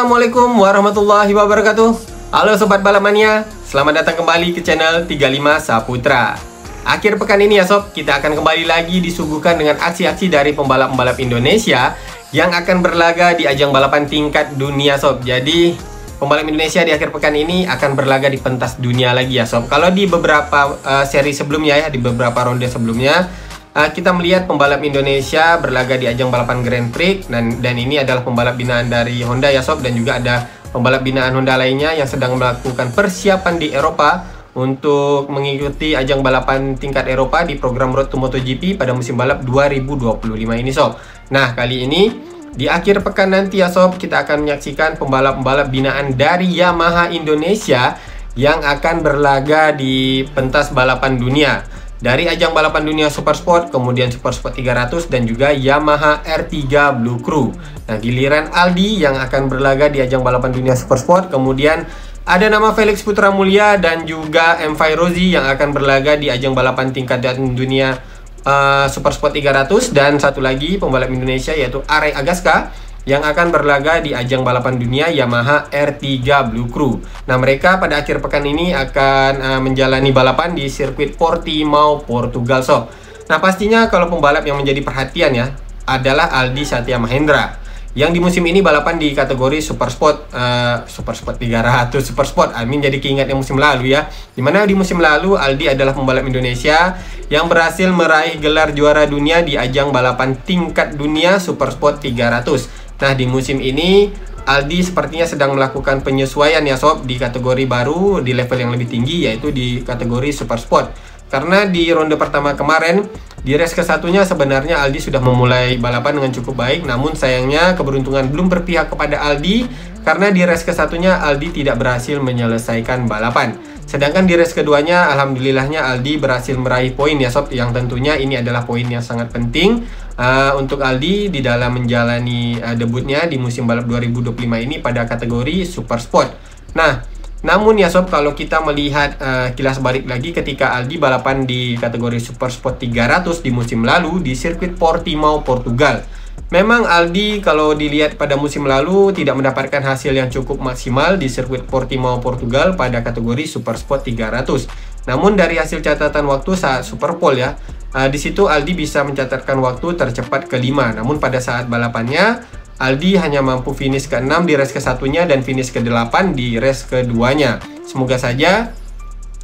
Assalamualaikum warahmatullahi wabarakatuh. Halo Sobat Balap Mania, selamat datang kembali ke channel 35 Saputra. Akhir pekan ini ya Sob, kita akan kembali lagi disuguhkan dengan aksi-aksi dari pembalap-pembalap Indonesia yang akan berlaga di ajang balapan tingkat dunia Sob. Jadi pembalap Indonesia di akhir pekan ini akan berlaga di pentas dunia lagi ya Sob. Kalau di beberapa seri sebelumnya ya, di beberapa ronde sebelumnya, kita melihat pembalap Indonesia berlaga di ajang balapan Grand Prix dan ini adalah pembalap binaan dari Honda ya Sob, dan juga ada pembalap binaan Honda lainnya yang sedang melakukan persiapan di Eropa untuk mengikuti ajang balapan tingkat Eropa di program Road to MotoGP pada musim balap 2025 ini Sob. Nah, kali ini di akhir pekan nanti ya Sob, kita akan menyaksikan pembalap-pembalap binaan dari Yamaha Indonesia yang akan berlaga di pentas balapan dunia. Dari ajang balapan dunia Supersport, kemudian Supersport 300 dan juga Yamaha R3 Blue Crew. Nah, giliran Aldi yang akan berlaga di ajang balapan dunia Supersport, kemudian ada nama Felix Putra Mulia dan juga M. Fairozi yang akan berlaga di ajang balapan tingkat dunia Supersport 300, dan satu lagi pembalap Indonesia yaitu Aray Agaska yang akan berlaga di ajang balapan dunia Yamaha R3 Blue Crew. Nah, mereka pada akhir pekan ini akan menjalani balapan di sirkuit Portimao, Portugal Sob. Nah, pastinya kalau pembalap yang menjadi perhatian ya adalah Aldi Satya Mahendra yang di musim ini balapan di kategori Supersport, Supersport 300 Supersport. Amin jadi keingat yang musim lalu ya. Dimana di musim lalu Aldi adalah pembalap Indonesia yang berhasil meraih gelar juara dunia di ajang balapan tingkat dunia Supersport 300. Nah, di musim ini Aldi sepertinya sedang melakukan penyesuaian ya Sob di kategori baru di level yang lebih tinggi, yaitu di kategori Supersport. Karena di ronde pertama kemarin, di race ke-1-nya sebenarnya Aldi sudah memulai balapan dengan cukup baik, namun sayangnya keberuntungan belum berpihak kepada Aldi karena di race ke-1-nya Aldi tidak berhasil menyelesaikan balapan. Sedangkan di race keduanya, alhamdulillahnya Aldi berhasil meraih poin ya Sob, yang tentunya ini adalah poin yang sangat penting untuk Aldi di dalam menjalani debutnya di musim balap 2025 ini pada kategori Supersport. Nah, namun ya Sob, kalau kita melihat kilas balik lagi ketika Aldi balapan di kategori Supersport 300 di musim lalu di sirkuit Portimao, Portugal. Memang Aldi kalau dilihat pada musim lalu tidak mendapatkan hasil yang cukup maksimal di sirkuit Portimao, Portugal pada kategori Supersport 300. Namun dari hasil catatan waktu saat Superpole ya, di situ Aldi bisa mencatatkan waktu tercepat ke-5. Namun pada saat balapannya Aldi hanya mampu finish ke-6 di race ke-1-nya dan finish ke-8 di race ke-2-nya. Semoga saja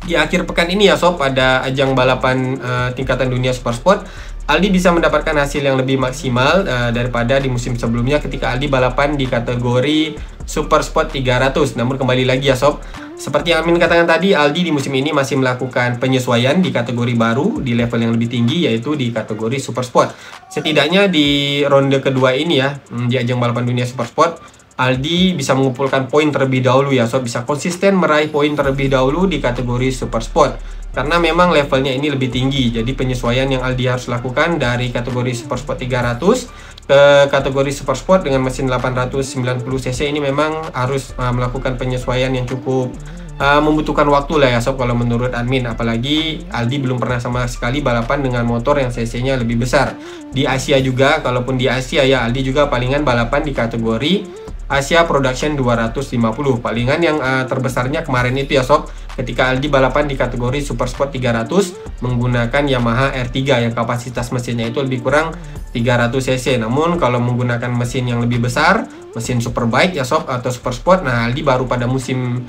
di akhir pekan ini ya Sob, pada ajang balapan tingkatan dunia Supersport, Aldi bisa mendapatkan hasil yang lebih maksimal daripada di musim sebelumnya ketika Aldi balapan di kategori Supersport 300. Namun kembali lagi ya Sob, seperti yang Amin katakan tadi, Aldi di musim ini masih melakukan penyesuaian di kategori baru di level yang lebih tinggi, yaitu di kategori Supersport. Setidaknya di ronde kedua ini ya, di ajang balapan dunia Supersport, Aldi bisa mengumpulkan poin terlebih dahulu ya Sob, bisa konsisten meraih poin terlebih dahulu di kategori Supersport. Karena memang levelnya ini lebih tinggi, jadi penyesuaian yang Aldi harus lakukan dari kategori Supersport 300 ke kategori Supersport dengan mesin 890cc ini memang harus melakukan penyesuaian yang cukup membutuhkan waktu lah ya Sob kalau menurut admin. Apalagi Aldi belum pernah sama sekali balapan dengan motor yang cc-nya lebih besar. Di Asia juga, kalaupun di Asia ya Aldi juga palingan balapan di kategori Asia Production 250. Palingan yang terbesarnya kemarin itu ya Sob, ketika Aldi balapan di kategori Supersport 300 menggunakan Yamaha R3 yang kapasitas mesinnya itu lebih kurang 300 cc. Namun kalau menggunakan mesin yang lebih besar, mesin Superbike ya Sob atau Supersport, nah Aldi baru pada musim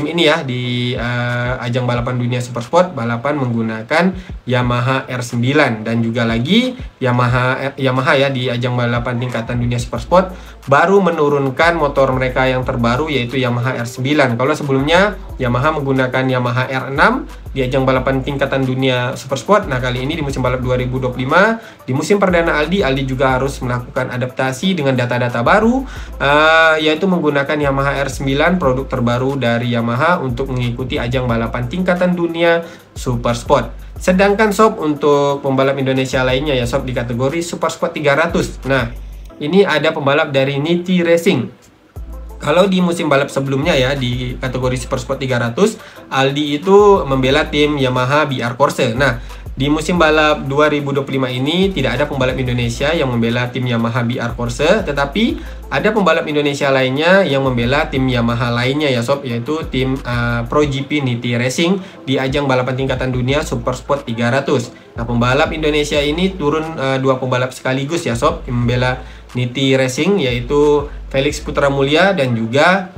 ini ya di ajang balapan dunia Supersport balapan menggunakan Yamaha R9, dan juga lagi Yamaha ya di ajang balapan tingkatan dunia Supersport baru menurunkan motor mereka yang terbaru yaitu Yamaha R9. Kalau sebelumnya Yamaha menggunakan Yamaha R6 di ajang balapan tingkatan dunia Supersport. Nah, kali ini di musim balap 2025, di musim perdana Aldi juga harus melakukan adaptasi dengan data-data baru, yaitu menggunakan Yamaha R9, produk terbaru dari Yamaha untuk mengikuti ajang balapan tingkatan dunia Supersport. Sedangkan Sob, untuk pembalap Indonesia lainnya ya Sob di kategori Supersport 300. Nah, ini ada pembalap dari Niti Racing. Kalau di musim balap sebelumnya ya di kategori Supersport 300, Aldi itu membela tim Yamaha BR Corse. Nah, Di musim balap 2025 ini tidak ada pembalap Indonesia yang membela tim Yamaha BR Corse, tetapi ada pembalap Indonesia lainnya yang membela tim Yamaha lainnya ya sob, yaitu tim ProGP Niti Racing di ajang balapan tingkatan dunia Super Sport 300. Nah, pembalap Indonesia ini turun dua pembalap sekaligus ya sob, yang membela Niti Racing, yaitu Felix Putra Mulia dan juga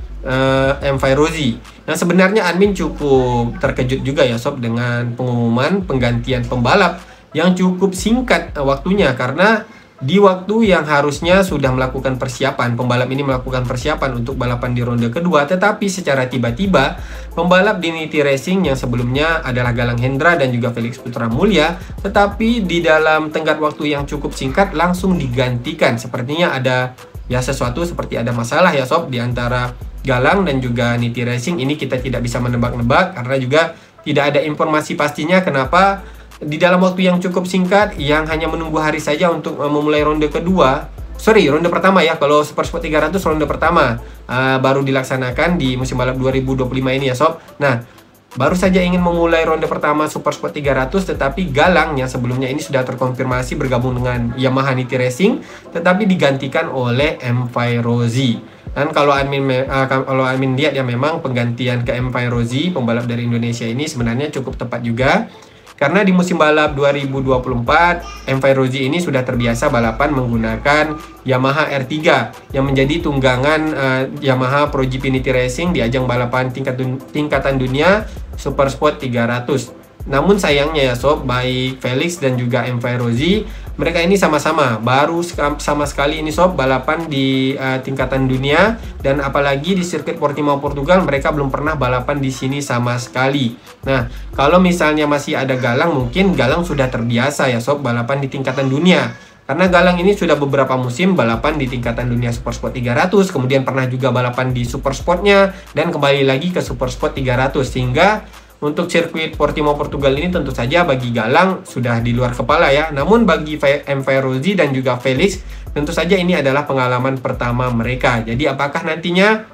M. Fairozi. Nah, sebenarnya admin cukup terkejut juga ya sob dengan pengumuman penggantian pembalap yang cukup singkat waktunya, karena di waktu yang harusnya sudah melakukan persiapan, pembalap ini melakukan persiapan untuk balapan di ronde kedua, tetapi secara tiba-tiba pembalap di Niti Racing yang sebelumnya adalah Galang Hendra dan juga Felix Putra Mulia, tetapi di dalam tenggat waktu yang cukup singkat langsung digantikan. Sepertinya ada ya sesuatu seperti ada masalah ya sob di antara Galang dan juga Niti Racing. Ini kita tidak bisa menebak-nebak karena juga tidak ada informasi pastinya kenapa di dalam waktu yang cukup singkat, yang hanya menunggu hari saja untuk memulai ronde kedua. Ronde pertama ya, kalau Super Sport 300 ronde pertama baru dilaksanakan di musim balap 2025 ini ya sob. Nah, baru saja ingin memulai ronde pertama Super Sport 300, tetapi Galang yang sebelumnya ini sudah terkonfirmasi bergabung dengan Yamaha Niti Racing, tetapi digantikan oleh M. Fairozi. Dan kalau admin lihat ya, memang penggantian ke M. Fairozi, pembalap dari Indonesia ini sebenarnya cukup tepat juga, karena di musim balap 2024 M. Fairozi ini sudah terbiasa balapan menggunakan Yamaha R3 yang menjadi tunggangan Yamaha ProGP Niti Racing di ajang balapan tingkatan dunia Super Sport 300. Namun sayangnya ya sob, baik Felix dan juga M. Fairozi, mereka ini sama-sama baru sama sekali ini sob balapan di tingkatan dunia, dan apalagi di sirkuit Portimao Portugal mereka belum pernah balapan di sini sama sekali. Nah, kalau misalnya masih ada Galang, mungkin Galang sudah terbiasa ya sob balapan di tingkatan dunia. Karena Galang ini sudah beberapa musim balapan di tingkatan dunia Super Sport 300, kemudian pernah juga balapan di Super Sportnya, dan kembali lagi ke Super Sport 300. Sehingga untuk sirkuit Portimao Portugal ini tentu saja bagi Galang sudah di luar kepala ya. Namun bagi M. Fairozi dan juga Felix, tentu saja ini adalah pengalaman pertama mereka. Jadi apakah nantinya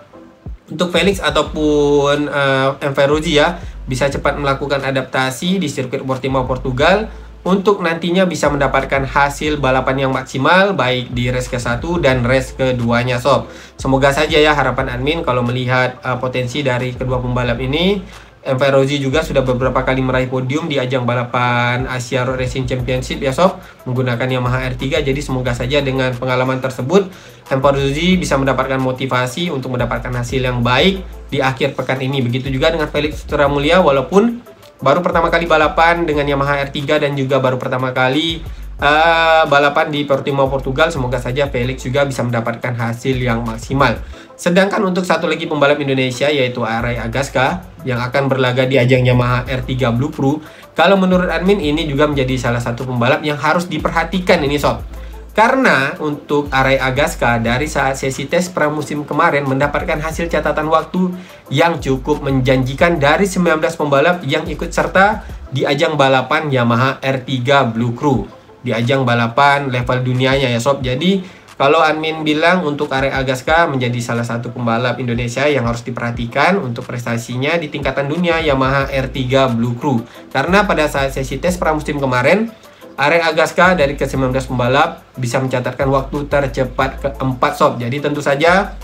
untuk Felix ataupun M. Fairozi ya bisa cepat melakukan adaptasi di sirkuit Portimao Portugal untuk nantinya bisa mendapatkan hasil balapan yang maksimal baik di race ke-1 dan race keduanya sob. Semoga saja ya, harapan admin kalau melihat potensi dari kedua pembalap ini. M. Fairozi juga sudah beberapa kali meraih podium di ajang balapan Asia Road Racing Championship ya sob, menggunakan Yamaha R3. Jadi semoga saja dengan pengalaman tersebut M. Fairozi bisa mendapatkan motivasi untuk mendapatkan hasil yang baik di akhir pekan ini. Begitu juga dengan Felix Putra Mulia, walaupun baru pertama kali balapan dengan Yamaha R3 dan juga baru pertama kali balapan di Portimao Portugal, semoga saja Felix juga bisa mendapatkan hasil yang maksimal. Sedangkan untuk satu lagi pembalap Indonesia, yaitu Arai Agaska yang akan berlaga di ajang Yamaha R3 Blue Crew, kalau menurut admin ini juga menjadi salah satu pembalap yang harus diperhatikan ini sob. Karena untuk Arai Agaska dari saat sesi tes pramusim kemarin mendapatkan hasil catatan waktu yang cukup menjanjikan dari 19 pembalap yang ikut serta di ajang balapan Yamaha R3 Blue Crew, di ajang balapan level dunianya ya sob. Jadi kalau admin bilang untuk Arai Agaska menjadi salah satu pembalap Indonesia yang harus diperhatikan untuk prestasinya di tingkatan dunia Yamaha R3 Blue Crew. Karena pada saat sesi tes pramusim kemarin, Arai Agaska dari ke-19 pembalap bisa mencatatkan waktu tercepat keempat sob. Jadi tentu saja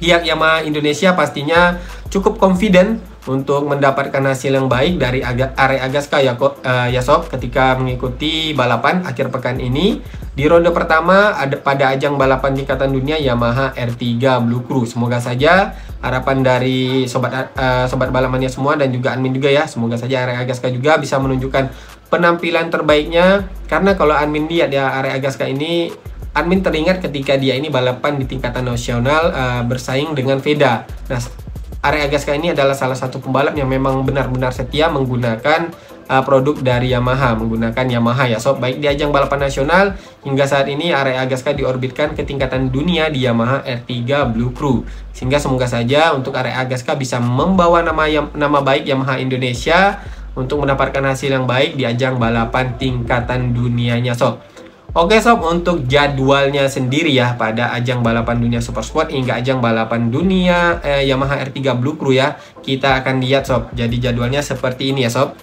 pihak Yamaha Indonesia pastinya cukup confident untuk mendapatkan hasil yang baik dari Arai Agaska ya sob, ketika mengikuti balapan akhir pekan ini di ronde pertama pada ajang balapan tingkatan dunia Yamaha R3 Blue Crew. Semoga saja harapan dari sobat balapannya semua dan juga admin juga ya, semoga saja Arai Agaska juga bisa menunjukkan penampilan terbaiknya. Karena kalau admin lihat ya, Arai Agaska ini, admin teringat ketika dia ini balapan di tingkatan nasional bersaing dengan Veda. Nah, Arai Agaska ini adalah salah satu pembalap yang memang benar-benar setia menggunakan produk dari Yamaha, menggunakan Yamaha ya sob, baik di ajang balapan nasional hingga saat ini Arai Agaska diorbitkan ke tingkatan dunia di Yamaha R3 Blue Crew. Sehingga semoga saja untuk Arai Agaska bisa membawa nama baik Yamaha Indonesia untuk mendapatkan hasil yang baik di ajang balapan tingkatan dunianya sob. Oke sob, untuk jadwalnya sendiri ya pada ajang balapan dunia Super Sport hingga ajang balapan dunia Yamaha R3 Blue Crew ya, kita akan lihat sob. Jadi jadwalnya seperti ini ya sob.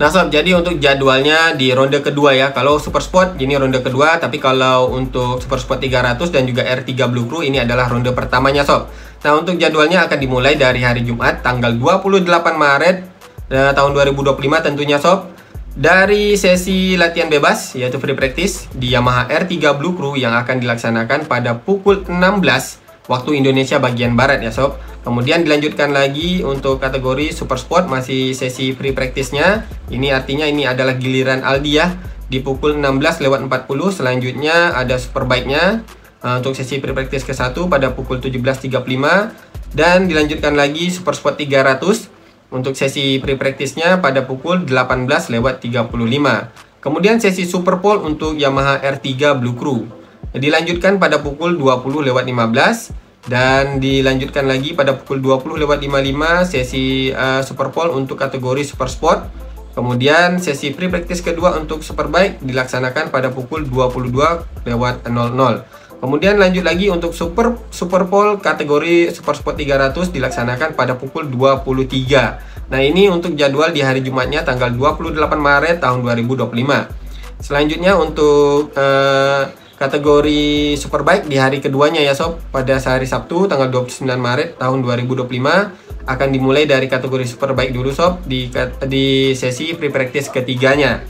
Nah sob, jadi untuk jadwalnya di ronde kedua ya. Kalau Super Sport ini ronde kedua, tapi kalau untuk Super Sport 300 dan juga R3 Blue Crew ini adalah ronde pertamanya sob. Nah untuk jadwalnya akan dimulai dari hari Jumat tanggal 28 Maret tahun 2025 tentunya sob. Dari sesi latihan bebas yaitu free practice di Yamaha R3 Blue Crew yang akan dilaksanakan pada pukul 16 waktu Indonesia bagian Barat ya sob. Kemudian dilanjutkan lagi untuk kategori Super Sport, masih sesi free practice-nya. Ini artinya ini adalah giliran Aldi ya, di pukul 16:40. Selanjutnya ada Superbike-nya untuk sesi free practice ke-1 pada pukul 17:35. Dan dilanjutkan lagi Super Sport 300 untuk sesi free practice-nya pada pukul 18:35. Kemudian sesi Super Pole untuk Yamaha R3 Blue Crew dilanjutkan pada pukul 20:15. Dan dilanjutkan lagi pada pukul 20:55 sesi Super Pole untuk kategori Super Sport. Kemudian sesi free practice kedua untuk Superbike dilaksanakan pada pukul 22:00. Kemudian lanjut lagi untuk Super Pole kategori Super Sport 300 dilaksanakan pada pukul 23. Nah ini untuk jadwal di hari Jumatnya tanggal 28 Maret tahun 2025. Selanjutnya untuk kategori Superbike di hari keduanya ya sob, pada hari Sabtu tanggal 29 Maret tahun 2025 akan dimulai dari kategori Superbike dulu sob, di sesi free practice ketiganya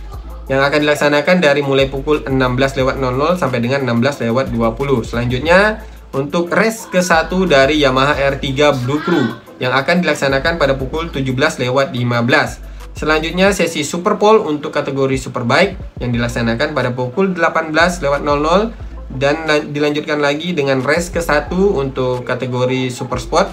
yang akan dilaksanakan dari mulai pukul 16:00 sampai dengan 16:20. Selanjutnya untuk race ke-1 dari Yamaha R3 Blue Crew yang akan dilaksanakan pada pukul 17:15. Selanjutnya sesi Super Pole untuk kategori Superbike yang dilaksanakan pada pukul 18:00 dan dilanjutkan lagi dengan race ke-1 untuk kategori Super Sport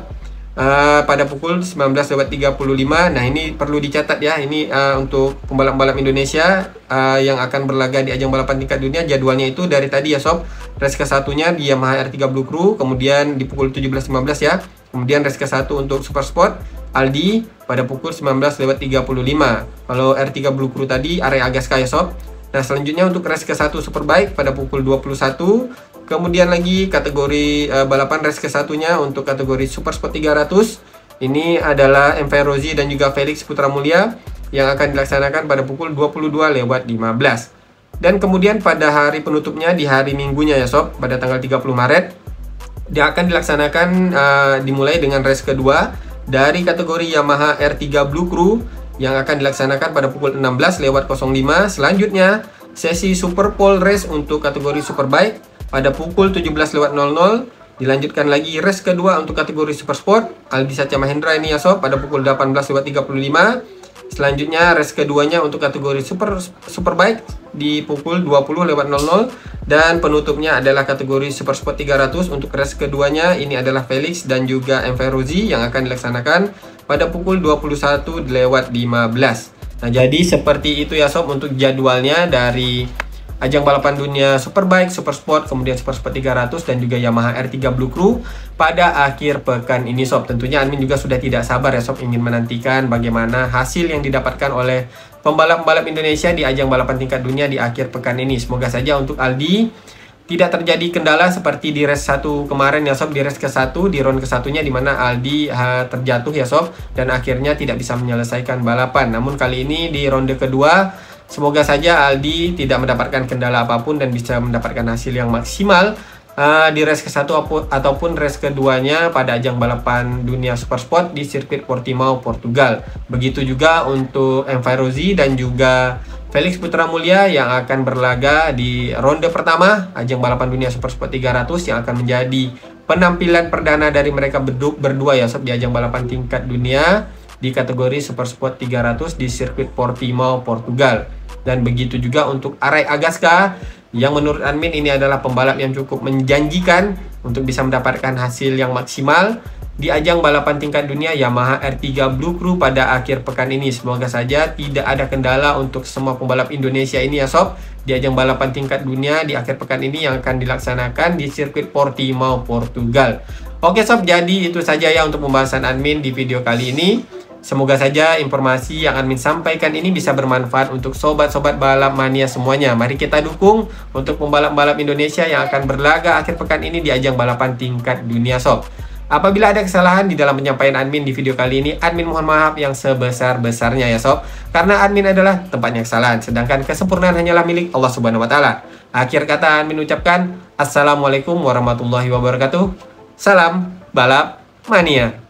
pada pukul 19:35. Nah ini perlu dicatat ya, ini untuk pembalap-pembalap Indonesia yang akan berlaga di ajang balapan tingkat dunia. Jadwalnya itu dari tadi ya sob, race ke-1-nya di Yamaha R3 Blue Crew, kemudian di pukul 17:15 ya. Kemudian race ke-1 untuk Super Sport Aldi pada pukul 19:35. Kalau R3 Blue Crew tadi area Agaska ya sob. Nah selanjutnya untuk race ke-1 Superbike pada pukul 21. Kemudian lagi kategori balapan race ke-1-nya untuk kategori Super Sport 300. Ini adalah Enverozi dan juga Felix Putra Mulia yang akan dilaksanakan pada pukul 22:15. Dan kemudian pada hari penutupnya di hari Minggunya ya sob, pada tanggal 30 Maret dia akan dilaksanakan dimulai dengan race kedua dari kategori Yamaha R3 Blue Crew yang akan dilaksanakan pada pukul 16:05. Selanjutnya sesi Super Pole Race untuk kategori Superbike pada pukul 17:00. Dilanjutkan lagi race kedua untuk kategori Super Sport Aldi Satya Mahendra ini ya sob, pada pukul 18:35. Selanjutnya race keduanya untuk kategori Superbike di pukul 20:00 dan penutupnya adalah kategori Super Sport 300. Untuk race keduanya ini adalah Felix dan juga Enverozi yang akan dilaksanakan pada pukul 21:15. Nah jadi seperti itu ya sob untuk jadwalnya dari ajang balapan dunia Superbike, Super Sport, kemudian Super Sport 300 dan juga Yamaha R3 Blue Crew pada akhir pekan ini sob. Tentunya admin juga sudah tidak sabar ya sob, ingin menantikan bagaimana hasil yang didapatkan oleh pembalap-pembalap Indonesia di ajang balapan tingkat dunia di akhir pekan ini. Semoga saja untuk Aldi tidak terjadi kendala seperti di race 1 kemarin ya sob, di race ke-1, di round ke-1-nya di mana Aldi terjatuh ya sob dan akhirnya tidak bisa menyelesaikan balapan. Namun kali ini di ronde kedua semoga saja Aldi tidak mendapatkan kendala apapun dan bisa mendapatkan hasil yang maksimal di race ke-1 ataupun race keduanya pada ajang balapan dunia Super Sport di sirkuit Portimao, Portugal. Begitu juga untuk Enverozi dan juga Felix Putra Mulia yang akan berlaga di ronde pertama ajang balapan dunia Super Sport 300 yang akan menjadi penampilan perdana dari mereka berdua ya sob di ajang balapan tingkat dunia di kategori Super Sport 300 di sirkuit Portimao, Portugal. Dan begitu juga untuk Arai Agaska yang menurut admin ini adalah pembalap yang cukup menjanjikan untuk bisa mendapatkan hasil yang maksimal di ajang balapan tingkat dunia Yamaha R3 Blue Crew pada akhir pekan ini. Semoga saja tidak ada kendala untuk semua pembalap Indonesia ini ya sob di ajang balapan tingkat dunia di akhir pekan ini yang akan dilaksanakan di sirkuit Portimao, Portugal. Oke sob, jadi itu saja ya untuk pembahasan admin di video kali ini. Semoga saja informasi yang admin sampaikan ini bisa bermanfaat untuk sobat-sobat balap mania semuanya. Mari kita dukung untuk pembalap-pembalap Indonesia yang akan berlaga akhir pekan ini di ajang balapan tingkat dunia sob. Apabila ada kesalahan di dalam penyampaian admin di video kali ini, admin mohon maaf yang sebesar-besarnya ya sob. Karena admin adalah tempatnya kesalahan, sedangkan kesempurnaan hanyalah milik Allah Subhanahu wa taala. Akhir kata admin ucapkan Assalamualaikum warahmatullahi wabarakatuh. Salam balap mania.